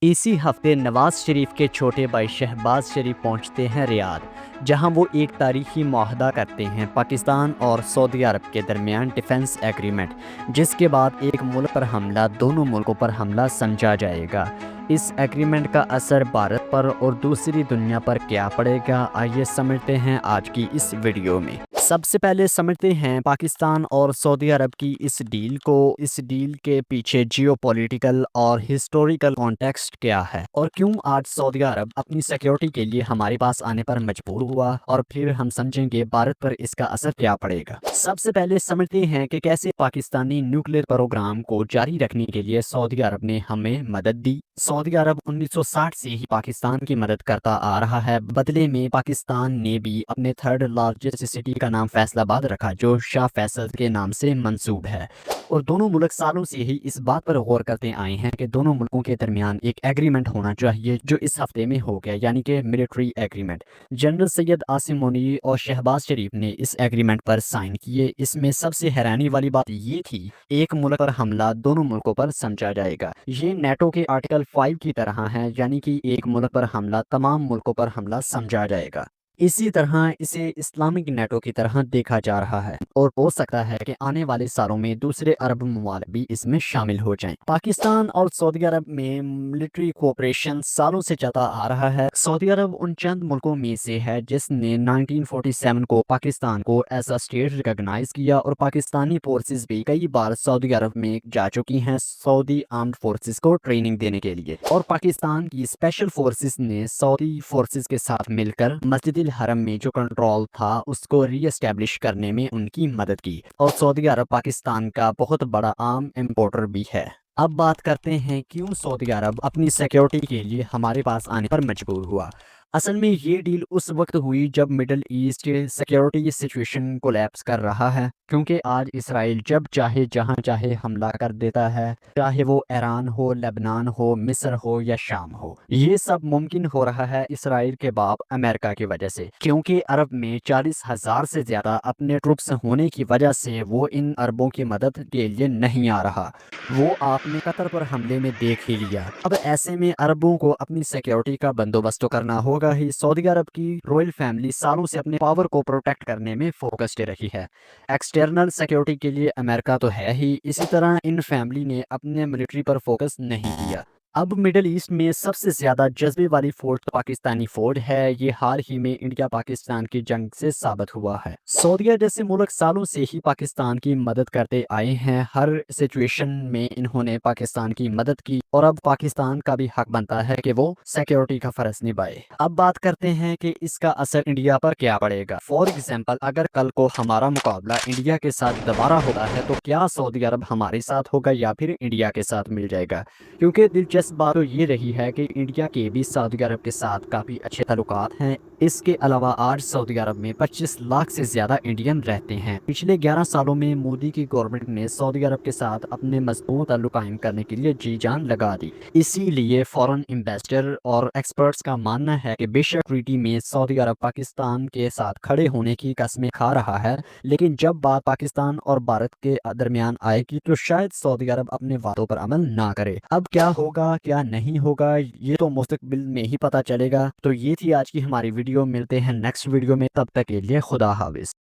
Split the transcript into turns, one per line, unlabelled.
इसी हफ्ते नवाज शरीफ के छोटे भाई शहबाज शरीफ पहुंचते हैं रियाद, जहां वो एक तारीखी मुआहदा करते हैं पाकिस्तान और सऊदी अरब के दरमियान डिफेंस एग्रीमेंट, जिसके बाद एक मुल्क पर हमला दोनों मुल्कों पर हमला समझा जाएगा। इस एग्रीमेंट का असर भारत पर और दूसरी दुनिया पर क्या पड़ेगा, आइए समझते हैं आज की इस वीडियो में। सबसे पहले समझते हैं पाकिस्तान और सऊदी अरब की इस डील को। इस डील के पीछे जियोपॉलिटिकल और हिस्टोरिकल कॉन्टेक्स्ट क्या है और क्यों आज सऊदी अरब अपनी सिक्योरिटी के लिए हमारे पास आने पर मजबूर हुआ, और फिर हम समझेंगे भारत पर इसका असर क्या पड़ेगा। सबसे पहले समझते हैं कि कैसे पाकिस्तानी न्यूक्लियर प्रोग्राम को जारी रखने के लिए सऊदी अरब ने हमें मदद दी। सऊदी अरब 1960 से ही पाकिस्तान की मदद करता आ रहा है। बदले में पाकिस्तान ने भी अपने थर्ड लार्जेस्ट सिटी का नाम फैसलाबाद रखा, जो शाह फैसल के नाम से मंसूब है। और दोनों मुल्क सालों से ही इस बात पर गौर करते आए हैं कि दोनों मुल्कों के दरमियान एक एग्रीमेंट होना चाहिए, जो इस हफ्ते में हो गया, यानी कि military agreement. General Syed Asim Munir और शहबाज शरीफ ने इस एग्रीमेंट पर साइन किए। इसमें सबसे हैरानी वाली बात ये थी, एक मुल्क पर हमला दोनों मुल्कों पर समझा जाएगा। ये नेटो के आर्टिकल 5 की तरह है, यानी कि एक मुल्क पर हमला तमाम मुल्कों पर हमला समझा जाएगा। इसी तरह इसे इस्लामिक नेटो की तरह देखा जा रहा है और हो सकता है कि आने वाले सालों में दूसरे अरब ममालिक भी इसमें शामिल हो जाएं। पाकिस्तान और सऊदी अरब में मिलिट्री कोऑपरेशन सालों से चलता आ रहा है। सऊदी अरब उन चंद मुल्कों में से है जिसने 1947 को पाकिस्तान को एज अ स्टेट रिकॉग्नाइज किया, और पाकिस्तानी फोर्सेस भी कई बार सऊदी अरब में जा चुकी हैं सऊदी आर्म्ड फोर्सेस को ट्रेनिंग देने के लिए। और पाकिस्तान की स्पेशल फोर्सेस ने सऊदी फोर्सेस के साथ मिलकर मस्जिद हरम में जो कंट्रोल था उसको रीएस्टैब्लिश करने में उनकी मदद की। और सऊदी अरब पाकिस्तान का बहुत बड़ा आर्म इंपोर्टर भी है। अब बात करते हैं क्यों सऊदी अरब अपनी सिक्योरिटी के लिए हमारे पास आने पर मजबूर हुआ। असल में ये डील उस वक्त हुई जब मिडल ईस्ट के सिक्योरिटी सिचुएशन कोलैप्स कर रहा है, क्योंकि आज इसराइल जब चाहे जहां चाहे हमला कर देता है, चाहे वो ईरान हो, लेबनान हो, मिस्र हो या शाम हो। ये सब मुमकिन हो रहा है इसराइल के बाप अमेरिका की वजह से, क्योंकि अरब में 40,000 से ज्यादा अपने ट्रुप्स होने की वजह से वो इन अरबों की मदद के लिए नहीं आ रहा। वो आपने कतर पर हमले में देख ही लिया। अब ऐसे में अरबों को अपनी सिक्योरिटी का बंदोबस्त तो करना होगा ही। सऊदी अरब की रॉयल फैमिली सालों से अपने पावर को प्रोटेक्ट करने में फोकस्ड रही है। एक्सटर्नल सिक्योरिटी के लिए अमेरिका तो है ही, इसी तरह इन फैमिली ने अपने मिलिट्री पर फोकस नहीं किया। अब मिडल ईस्ट में सबसे ज्यादा जज्बे वाली फौज तो पाकिस्तानी फौज है। ये हाल ही में इंडिया पाकिस्तान की जंग से साबित हुआ है। सऊदीया जैसे मुल्क सालों से ही पाकिस्तान की मदद करते आए हैं। हर सिचुएशन में इन्होंने पाकिस्तान की मदद की, और अब पाकिस्तान का भी हक बनता है कि वो सिक्योरिटी का फर्ज निभाए। अब बात करते हैं कि इसका असर इंडिया पर क्या पड़ेगा। फॉर एग्जाम्पल, अगर कल को हमारा मुकाबला इंडिया के साथ दोबारा होता है तो क्या सऊदी अरब हमारे साथ होगा या फिर इंडिया के साथ मिल जाएगा। क्योंकि दिलचस्प बात तो ये रही है कि इंडिया के भी सऊदी अरब के साथ काफ़ी अच्छे ताल्लुकात हैं। इसके अलावा आज सऊदी अरब में 25 लाख से ज़्यादा इंडियन रहते हैं। पिछले 11 सालों में मोदी की गवर्नमेंट ने सऊदी अरब के साथ अपने मजबूत ताल्लुक कायम करने के लिए जी जान लगा दी। इसीलिए फॉरेन इन्वेस्टर और एक्सपर्ट्स का मानना है कि बेशक ट्रीटी में सऊदी अरब पाकिस्तान के साथ खड़े होने की कस्में खा रहा है, लेकिन जब बात पाकिस्तान और भारत के दरमियान आएगी तो शायद सऊदी अरब अपने वादों पर अमल ना करे। अब क्या होगा क्या नहीं होगा ये तो मुस्तकबिल में ही पता चलेगा। तो ये थी आज की हमारी वीडियो। मिलते हैं नेक्स्ट वीडियो में, तब तक के लिए खुदा हाफिज।